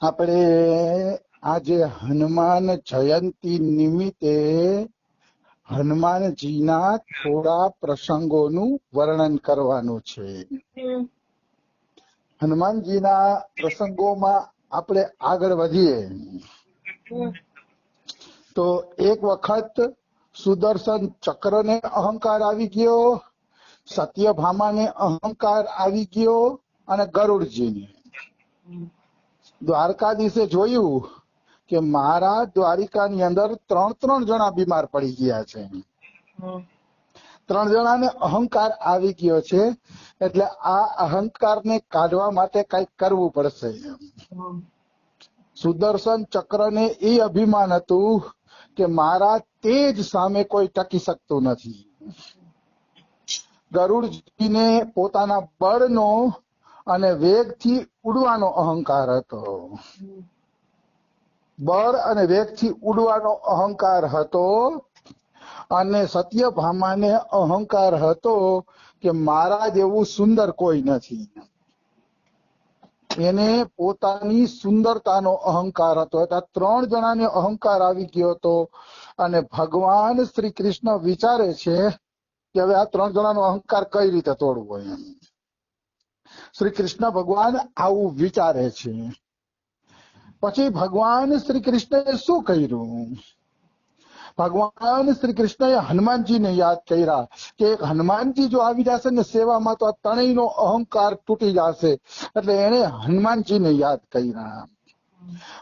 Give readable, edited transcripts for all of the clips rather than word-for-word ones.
આપણે આજે હનુમાન જયંતી નિમિત્તે હનુમાનજીના થોડા પ્રસંગોનું વર્ણન કરવાનું છે. હનુમાનજીના પ્રસંગોમાં આપણે આગળ વધીએ તો એક વખત સુદર્શન ચક્રને અહંકાર આવી ગયો, સત્યભામાને અહંકાર આવી ગયો અને ગરુડજીને. દ્વારકાધીશે જોયું કે મારા દ્વારિકાની અંદર ત્રણ જણા બીમાર પડી ગયા છે. 3 જણાને અહંકાર આવી ગયો છે, એટલે આ અહંકારને કાઢવા માટે કઈક કરવું પડશે. સુદર્શન ચક્રને એ અભિમાન હતું કે મારા તેજ સામે કોઈ ટકી શકતું નથી. ગરુડજીને પોતાના બળનો અને વેગથી ઉડવાનો અહંકાર હતો. બળ અને વેગથી ઉડવાનો અહંકાર હતો. અને સત્યભામાને અહંકાર હતો કે મારા જેવું સુંદર કોઈ નથી. એને પોતાની સુંદરતાનો અહંકાર હતો. આ 3 જણાને અહંકાર આવી ગયો હતો. અને ભગવાન શ્રી કૃષ્ણ વિચારે છે કે હવે આ 3 જણાનો અહંકાર કઈ રીતે તોડવો. એમ શ્રી કૃષ્ણ ભગવાન આવું વિચારે છે. પછી ભગવાન શ્રી કૃષ્ણએ શું કર્યું? ભગવાન શ્રી કૃષ્ણએ હનુમાનજીને યાદ કર્યા કે હનુમાનજી જો આવી જશે ને સેવામાં તો આ ત્રણેયનો અહંકાર તૂટી જશે. એટલે એને હનુમાનજીને યાદ કર્યા.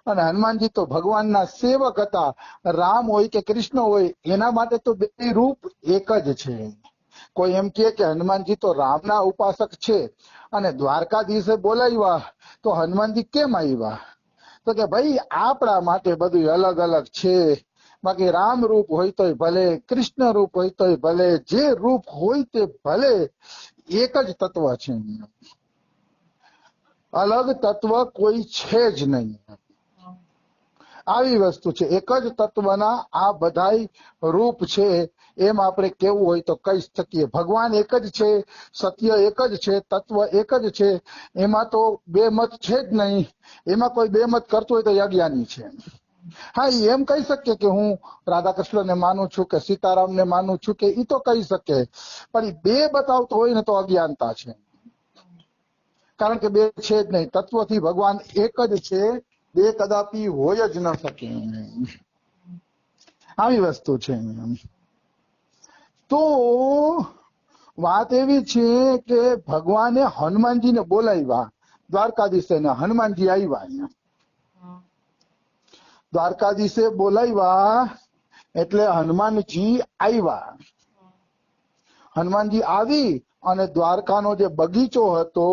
અને હનુમાનજી તો ભગવાનના સેવક હતા. રામ હોય કે કૃષ્ણ હોય એના માટે તો બે રૂપ એક જ છે. કોઈ એમ કહે કે હનુમાનજી તો રામના ઉપાસક છે અને દ્વારકાધીશે બોલાવ્યા તો હનુમાનજી કેમ આવ્યા? તો કે ભાઈ આપણા માટે બધું અલગ અલગ છે. બાકી રામ રૂપ હોય તોય ભલે, કૃષ્ણ રૂપ હોય તોય ભલે, જે રૂપ હોય તે ભલે, એક જ તત્વ છે. અલગ તત્વ કોઈ છે જ નહીં. આવી વસ્તુ છે. એક જ તત્વના આ બધાય રૂપ છે. એમ આપણે કેવું હોય તો કહી શકીએ. ભગવાન એક જ છે, સત્ય એક જ છે, તત્વ એક જ છે. એમાં તો બે મત છે જ નહીં. એમાં કોઈ બે મત કરતું હોય તો અજ્ઞાની છે. હા, એમ કહી શકીએ કે હું રાધાકૃષ્ણને માનું છું કે સીતારામને માનું છું કે ઈ તો કહી શકે, પણ બે બતાવતો હોય ને તો અજ્ઞાનતા છે. કારણ કે બે છે જ નહીં. તત્વથી ભગવાન એક જ છે. બે કદાપી હોય જ ન શકે. આવી વસ્તુ છે. તો વાત એવી છે કે ભગવાને હનુમાનજીને બોલાવ્યા. દ્વારકાધીશે હનુમાનજી આવ્યા. દ્વારકાધીશે બોલાવ્યા એટલે હનુમાનજી આવ્યા. હનુમાનજી આવી અને દ્વારકાનો જે બગીચો હતો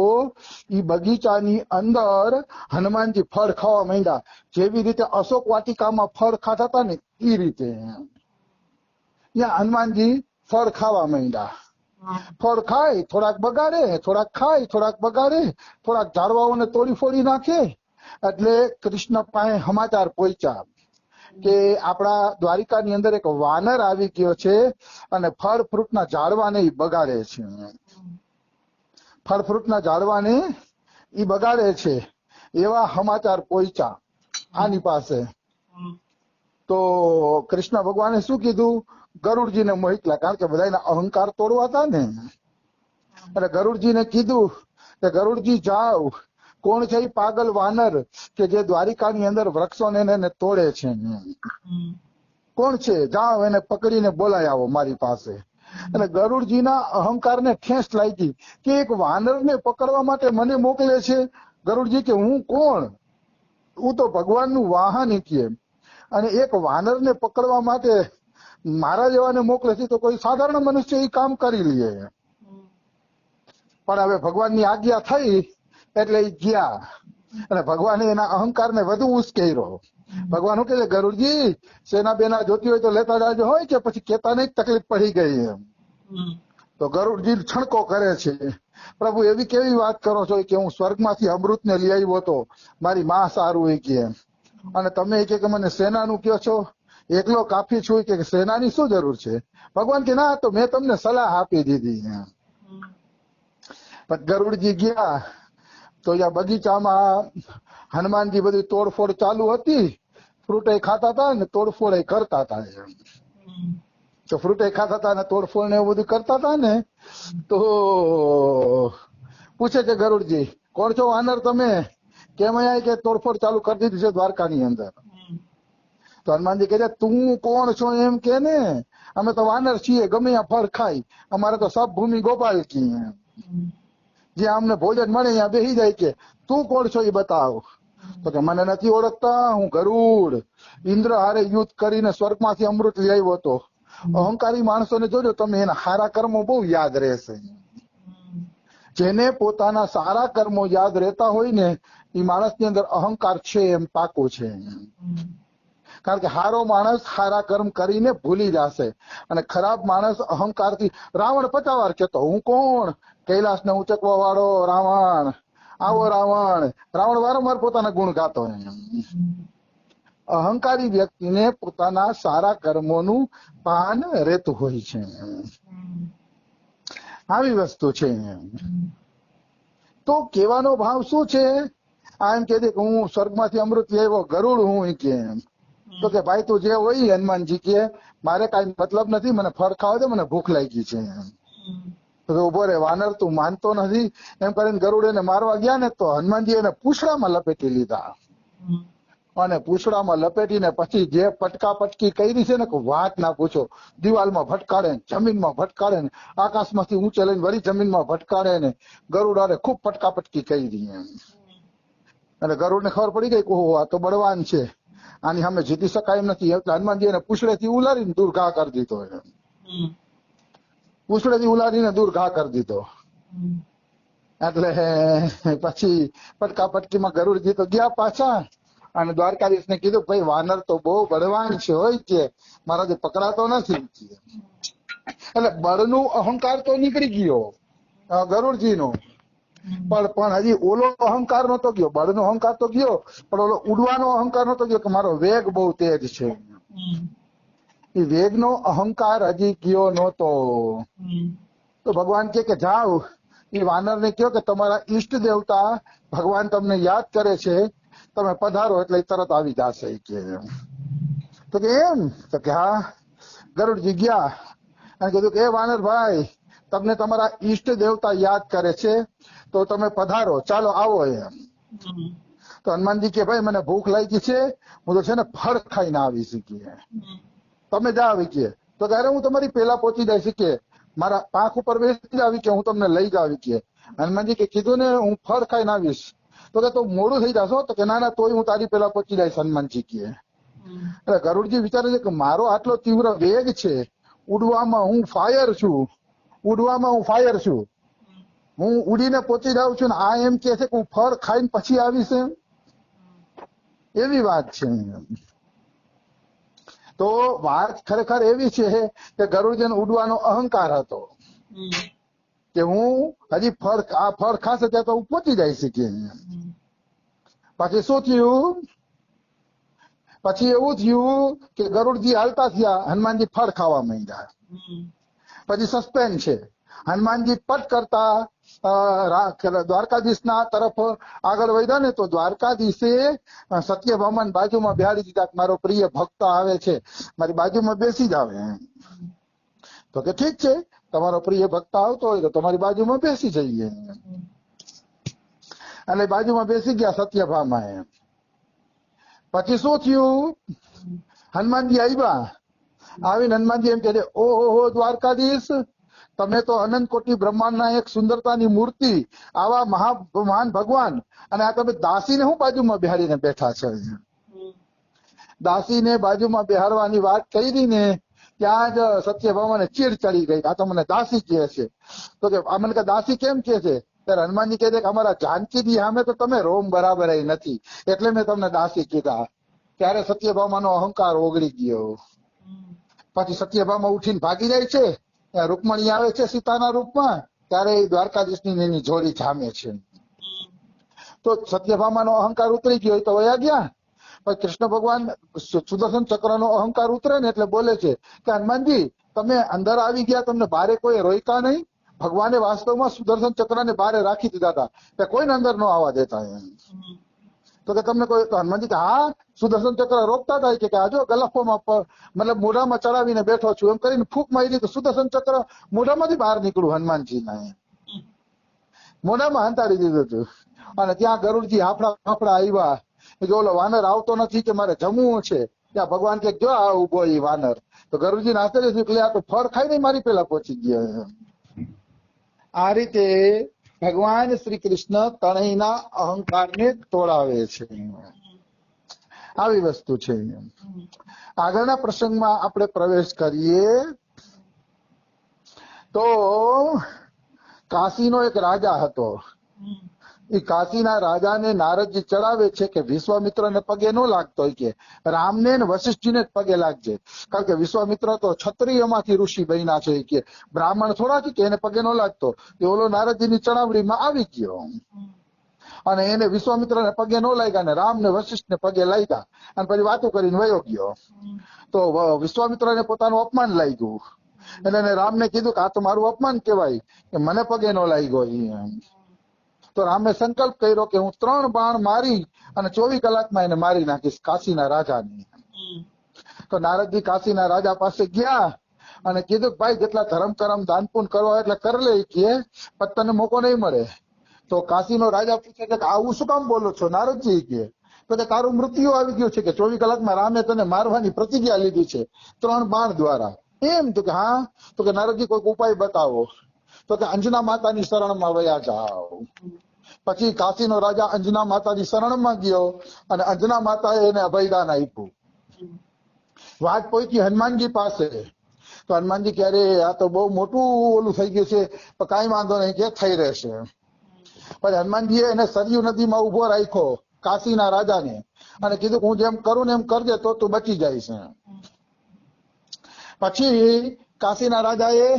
એ બગીચાની અંદર હનુમાનજી ફળ ખાવા માંડ્યા. જેવી રીતે અશોક વાટિકામાં ફળ ખાતા હતા ને એ રીતે ત્યાં હનુમાનજી ફળ ખાવા માંડ્યા. ફળ ખાય, થોડાક બગાડે, થોડાક ખાય, થોડાક બગાડે, થોડાક ઝાડવાઓને તોડી ફોડી નાખે. એટલે કૃષ્ણ પાસે સમાચાર પહોંચ્યા કે આપણા દ્વારિકાની અંદર એક વાનર આવી ગયો છે અને ફળ ફ્રૂટના ઝાડવાને ઈ બગાડે છે. ફળ ફ્રૂટના ઝાડવાને ઈ બગાડે છે એવા સમાચાર પહોંચ્યા આની પાસે. તો કૃષ્ણ ભગવાને શું કીધું? ગરુડજીને મોકલ્યા. કારણ કે બધાના અહંકાર તોડવા હતા ને. એટલે ગરુડજીને કીધું કે ગરુડજી જાઓ. કોણ છે એ પાગલ વાનર કે જે દ્વારિકાની અંદર વૃક્ષોને એને તોડે છે? કોણ છે? જાઓ એને પકડીને બોલાય આવો મારી પાસે. અને ગરુડજીના અહંકારને ઠેસ લાગી કે એક વાનરને પકડવા માટે મને મોકલે છે. ગરુડજી કે હું કોણ? હું તો ભગવાનનું વાહન કે. અને એક વાનરને પકડવા માટે મારા જેવાને મોકલે છે તો કોઈ સાધારણ મનુષ્ય એ કામ કરી લે. પણ હવે ભગવાનની આજ્ઞા થઈ એટલે એ ગયા. અને ભગવાને એના અહંકારને વધુ ઉશ્કેર્યો. ભગવાન શું કહે? ગરુડજી સેના બેના જોતી હોય તો લેતા જાજો, હોય કે પછી કેતા નહીં તકલીફ પડી ગઈ એમ. તો ગરુડજી છણકો કરે છે. પ્રભુ એવી કેવી વાત કરો છો કે હું સ્વર્ગમાંથી અમૃતને લઈ આવ્યો હતો, મારી માં સારું હોય કે. અને તમે કે મને સેનાનું કયો છો? એકલો કાફી છું કે સેનાની શું જરૂર છે? ભગવાન કે ના, તો મેં તમને સલાહ આપી દીધી. પણ ગરુડજી ગયા તો અહીંયા બગીચામાં હનુમાનજી બધી તોડફોડ ચાલુ હતી, ફ્રૂટ ખાતા હતા ને તોડફોડ કરતા હતા. તો ફ્રૂટ ખાતા હતા ને તોડફોડ ને એવું બધું કરતા હતા ને, તો પૂછે છે ગરુડજી, કોણ છો વાનર તમે? કેમ અહીંયા કે તોડફોડ ચાલુ કરી દીધી છે દ્વારકાની અંદર. તો હનુમાનજી કહે છે તું કોણ છો એમ કે ને, અમે તો વાનર છીએ, ગમે ત્યાં ફળ ખાઈ, અમારે તો સબ ભૂમિ ગોપાલ કી, જ્યાં અમને ભોજન મળે ત્યાં બેસી જાય. કે તું કોણ છો એ બતાવ. તો કે મને નથી ઓળખતા, હું ગરુડ, ઇન્દ્ર હારે યુદ્ધ કરીને સ્વર્ગમાંથી અમૃત લઈ આવ્યો હતો. અહંકારી માણસોને જોજો તમે, એના સારા કર્મો બહુ યાદ રહેશે. જેને પોતાના સારા કર્મો યાદ રહેતા હોય ને, એ માણસની અંદર અહંકાર છે એમ પાકું છે. કારણ કે સારો માણસ સારા કર્મ કરીને ભૂલી જશે, અને ખરાબ માણસ અહંકારથી, રાવણ 50 વાર કહેતો હું કોણ, કૈલાસને ઉંચકવા વાળો રાવણ, આવો રાવણ. રાવણ વારંવાર પોતાના ગુણ ગાતો. અહંકારી વ્યક્તિને પોતાના સારા કર્મોનું ભાન રહેતું હોય છે. આવી વસ્તુ છે. તો કહેવાનો ભાવ શું છે? આ એમ કે હું સ્વર્ગમાંથી અમૃત લેવો, ગરુડ હું કે. તો કે ભાઈ તું જે હોય, હનુમાનજી કે મારે કઈ મતલબ નથી, મને ફળ ખાવા દે, મને ભૂખ લાગી છે. તો ઉભો રે વાનર, તું માનતો નથી એમ કરીને ગરુડ એને મારવા ગયા ને, તો હનુમાનજી એને પૂંછડામાં લપેટી લીધા. અને પૂંછડામાં લપેટીને પછી જે પટકા પટકી કરી છે ને, વાત ના પૂછો. દિવાલમાં ભટકાડે, જમીનમાં ભટકાડે ને, આકાશમાંથી ઊંચે લઈને વળી જમીનમાં ભટકાડે ને, ગરુડ આરે ખૂબ પટકા પટકી કરી. અને ગરુડને ખબર પડી ગઈ કે ઓહો આ તો બળવાન છે, આની સામે જીતી શકાય એમ નથી. એટલે હનુમાનજી એને પૂંછડેથી ઉલારીને દૂર ઘા કરી દીધો. પૂંછડેથી ઉલારીને દૂર ઘા કરી દીધો. એટલે પછી પટકા પટકીમાં ગરુડજી તો ગયા પાછા, અને દ્વારકાધીશ ને કીધું ભાઈ વાનર તો બહુ બળવાન છે હોય કે, મારાથી પકડાતો નથી. એટલે બળનું અહંકાર તો નીકળી ગયો ગરુડજી નો, પણ હજી ઓલો અહંકાર નતો ગયો. બળનો અહંકાર તો ગયો, પણ ઓલો ઉડવાનો અહંકાર નતો ગયો કે મારો વેગ બહુ તેજ છે. એ વેગનો અહંકાર હજી ગયો નતો. તો ભગવાન કે જાઓ એ વાનર ને કહો કે તમારા ઈષ્ટ દેવતા ભગવાન તમને યાદ કરે છે, તમે પધારો એટલે તરત આવી જશે કે. તો કે એમ? તો કે હા. ગરુડજી ગયા અને કીધું કે વાનર ભાઈ, તમને તમારા ઈષ્ટ દેવતા યાદ કરે છે, તો તમે પધારો, ચાલો આવો એમ. તો હનુમાનજી કે ભાઈ મને ભૂખ લાગી છે, હું તો છે ને ફળ ખાઈને આવી શીખી, તમે જા આવી કે. તો ત્યારે હું તમારી પેલા પહોંચી જાય કે મારા પાંખ ઉપર બેસી આવી કે હું તમને લઈ જાવી કે. હનુમાનજી કે કીધું ને હું ફળ ખાઈને આવીશ. તો કે તું મોડું થઈ જશો? તો કે ના ના તોય હું તારી પેલા પહોંચી જઈશ હનુમાનજી કે. એટલે ગરુડજી વિચારે છે કે મારો આટલો તીવ્ર વેગ છે, ઉડવામાં હું ફાયર છું, ઉડવામાં હું ફાયર છું, હું ઉડીને પહોંચી જાઉં છું ને આ એમ કે છે કે હું ફળ ખાઈને પછી આવીશ એમ. એવી વાત છે. તો વાત ખરેખર એવી છે કે ગરુડજીને ઉડવાનો અહંકાર હતો કે હું હજી આ ફળ ખાશે ત્યાં તો હું પહોંચી જાય શીખી. પછી શું થયું? પછી એવું થયું કે ગરુડજી હાલતા થયા, હનુમાનજી ફળ ખાવા માંડ્યા. પછી સસ્પેન્સ છે. હનુમાનજી પટ કરતા દ્વારકાધીશના તરફ આગળ વધ્યા ને, તો દ્વારકાધીશે સત્યભામાને બાજુમાં બેહાડી દીધા. મારો પ્રિય ભક્ત આવે છે, મારી બાજુમાં બેસી જાવ. તો કે ઠીક છે, તમારો પ્રિય ભક્ત આવતો હોય તો તમારી બાજુમાં બેસી જઈએ. એટલે બાજુમાં બેસી ગયા સત્યભામા. પછી શું થયું? હનુમાનજી આવ્યા. આવીને હનુમાનજી એમ કહે ઓહો દ્વારકાધીશ, તમે તો અનંત કોટી બ્રહ્માંડના એક સુંદરતાની મૂર્તિ, આવા મહાન ભગવાન, અને આ તમે દાસીને હું બાજુમાં બેહાડીને બેઠા છે. દાસીને બાજુમાં બેહાડવાની વાત કરી ને ત્યાં જ સત્યભામાને ચીડ ચડી ગઈ. આ તો મને દાસી કહે છે. તો કે આ મને દાસી કેમ કે છે? ત્યારે હનુમાનજી કહે છે કે અમારા જાનકીજી સામે તો તમે રોમ બરાબર નથી, એટલે મેં તમને દાસી કીધા. ત્યારે સત્યભામાનો અહંકાર ઓગળી ગયો. પછી સત્યભામા ઉઠીને ભાગી જાય છે. રૂકમણી આવે છે સીતાના રૂપમાં, ત્યારે દ્વારકાધીશની એની જોડી જામે છે. તો સત્યભામાનો અહંકાર ઉતરી ગયો તો વયા ગયા. પછી કૃષ્ણ ભગવાન સુદર્શન ચક્રનો અહંકાર ઉતરે ને એટલે બોલે છે કે હનુમાનજી તમે અંદર આવી ગયા, તમને બારે કોઈ રોક્યા નહીં, ભગવાને વાસ્તવમાં સુદર્શન ચક્રને બારે રાખી દીધા હતા કે કોઈને અંદર ન આવવા દેતા એમ. તો કે તમને કોઈ તો હનુમાનજી કે હા સુદર્શન ચક્ર રોકતા હતા કે આ જો ગલફોમાં મતલબ મોઢામાં ચડાવીને બેઠો છું એમ કરીને ફૂંક મારી તો સુદર્શન ચક્ર મોઢામાંથી બહાર નીકળ્યું હનુમાનજીના મોઢામાં હંતાડી દીધું હતું. અને ત્યાં ગરુડજી હાફડા આવ્યા કે ઓલો વાનર આવતો નથી કે મારે જમવું છે. ત્યાં ભગવાન કે જો આ ઉભો એ વાનર તો ગરુડજી આશ્ચર્ય થયું કે આ તો ફળ ખાઈને મારી પેલા પહોંચી ગયા. આ રીતે ભગવાન શ્રી કૃષ્ણ તણહીના અહંકારને તોડાવે છે. આવી વસ્તુ છે. આગળના પ્રસંગમાં આપણે પ્રવેશ કરીએ તો કાશીનો એક રાજા હતો. એ કાશીના રાજાને નારદજી ચડાવે છે કે વિશ્વામિત્રને પગે ન લાગતો હોય કે રામને ને વશિષ્ઠજીને જ પગે લાગજે, કારણ કે વિશ્વામિત્ર તો ક્ષત્રિયમાંથી ઋષિ બન્યા છે કે બ્રાહ્મણ થોડા છે કે એને પગે ન લાગતો. એ ઓલો નારદજીની ચડાવણીમાં આવી ગયો અને એને વિશ્વામિત્રને પગે ન લાગ્યા ને રામ ને વશિષ્ઠને પગે લાગ્યા અને પછી વાતો કરીને વયો ગયો. તો વિશ્વામિત્રને પોતાનું અપમાન લાગ્યું એટલે એને રામને કીધું કે આ તો મારું અપમાન કહેવાય કે મને પગે ન લાગ્યો. તો રામે સંકલ્પ કર્યો કે હું 3 બાણ મારી અને 24 કલાકમાં એને મારી નાખીશ કાશીના રાજાને. તો નારદજી કાશીના રાજા પાસે ગયા અને કીધું કે ભાઈ જેટલા ધર્મ કરમ દાન પુણ્ય કરવા એટલે કર લે કે પણ તને મોકો નહીં મળે. તો કાશીનો રાજા પૂછે કે આવું શું કામ બોલો છો નારદજી કે તો કે તારું મૃત્યુ આવી ગયું છે કે 24 કલાકમાં રામે તને મારવાની પ્રતિજ્ઞા લીધી છે 3 બાણ દ્વારા. એમ તો કે હા. તો કે નારદજી કોઈક ઉપાય બતાવો. તો કે અંજના માતાની શરણમાં વયા જાઓ. પછી કાશીનો રાજા અંજના માતાની શરણમાં ગયો અને અંજના માતાએ એને અભયદાન આપ્યું. વાત પહોંચી હનુમાનજી પાસે. તો હનુમાનજી ક્યારે આ તો બહુ મોટું ઓલું થઈ ગયું છે પણ કાંઈ વાંધો નહીં કે થઈ રહેશે. પછી હનુમાનજીએ એને સરયુ નદીમાં ઉભો રાખ્યો કાશીના રાજાને અને કીધું હું જેમ કરું ને એમ કરજે તો તું બચી જાય છે. પછી કાશીના રાજાએ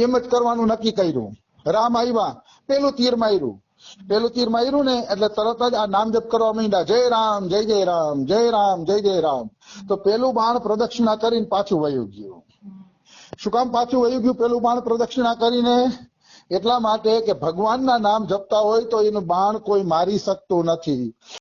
એમ જ કરવાનું નક્કી કર્યું. રામ આવ્યા પેલું તીર માર્યું ને એટલે તરત જ આ નામ જપ કરવા માંડ્યા જય રામ જય જય રામ જય રામ જય જય રામ. તો પેલું બાણ પ્રદક્ષિણા કરીને પાછું વયું ગયું. શું કામ પાછું વયું ગયું પેલું બાણ પ્રદક્ષિણા કરીને? એટલા માટે કે ભગવાનના નામ જપતા હોય તો એનું બાણ કોઈ મારી શકતું નથી.